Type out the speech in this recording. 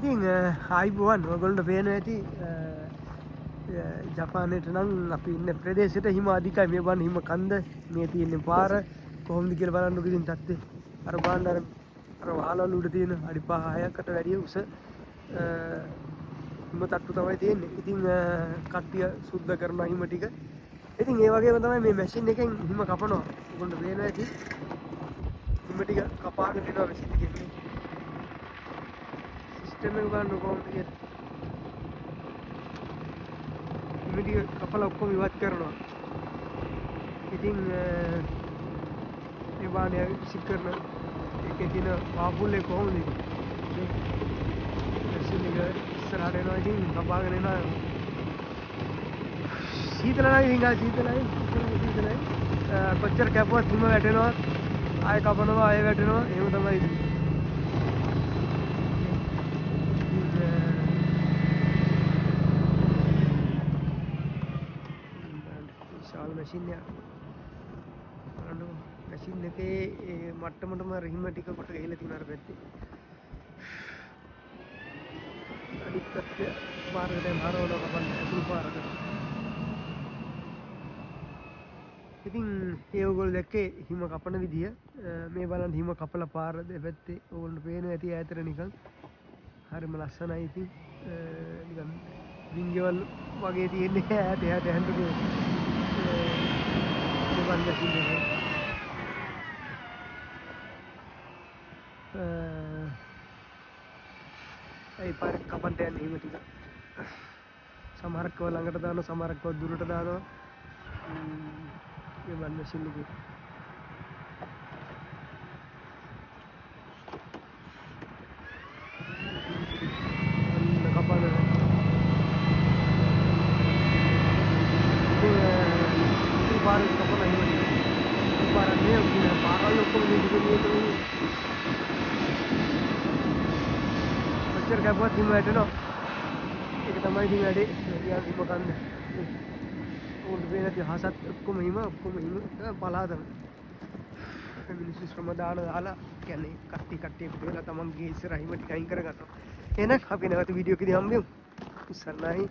ඉතින් ආයිබෝවන් ඔයගොල්ලන්ට පේනවා ඇති ජපානයට නම් අපි ඉන්න ප්‍රදේශයට හිම අධිකයි මේ බලන්න හිම කන්ද මේ තියෙන පාර කොහොමද කියලා බලන්නකො ඉතින් තත්ත්වය අර බලන්න අර වහලවල උඩ තියෙන අඩි 5-6කට වැඩිය උස හිම තට්ටු තමයි තියෙන්නේ. ඉතින් කට්ටිය සුද්ධ කරන හිම ටික. ඉතින් ඒ වගේම තමයි මේ මැෂින් එකෙන් හිම කපනවා. ඔයගොල්ලන්ට පේනවා ඇති හිම ටික කපාගෙන දෙනවා මැෂින් එකෙන්. සිස්ටම් එක බලන්න කොහොමද කියලා. හිම ටික කපලා ඔක්කොම ඉවත් කරනවා. ඉතින් මේ බාණය විසික් කරන එකේ තියෙන පාපුල්ලේ කොහොමද මැෂින් එක ඉස්සරහට එනවා. ඉතින් කපාගෙන එනවා. සීතලයි ඉංගා සීතලයි කොච්චර කැපුවත් හිම වැටෙනවා. ආයෙ කපනවා ආයෙ වැටෙනවා. එහෙම තමයි ඉතින්. විශාල මැෂින් එකක්. මැෂින් එකේ මට්ටමටම හිම ටික කොට ගහලා තියෙන අර පැත්තේ. අනිත් පැත්තේ පාරකට මාරවල කපන්න අසුරු පාරකට. ඉතින් ඒ ඔයගොල්ලෝ දැක්කේ හිම කපන විදිය. මේ බලන්න හිම කපලා පාර දෙපැත්තේ ඕගොල්ලන්ට පේනවා ඇති ඈතට නිකන්. හරිම ලස්සනයි ඉතින්. නිකන් වින්ගවල් වගේ තියෙන්නේ ඈත ඈත හැන්දුනේ. ඒ වන්න සින්නේ. ඒ පාර කපන්න යන්නේ හිම ටික. සමහරක් ළඟට දානවා සමහරක් දුරට දානවා. ये बंद मशीन की कपड़ा बार कपड़ा नहीं बनी बार नहीं बारह लोग को पिक्चर का बहुत दिन बैठे ना एक तमाई दिन बैठे यहाँ की मकान में උන් වෙනදී හසත් ඔක්කොම හිම බලා තමයි මිනිස්සු ශ්‍රම දාලා කියන්නේ කට්ටිය පුදලා තමන්ගේ ඉස්සර හිම ටික අයින් කරගන්නවා. එහෙනම් අපි නැවත වීඩියෝ එකදී හම්බෙමු. ඉස්සරහයි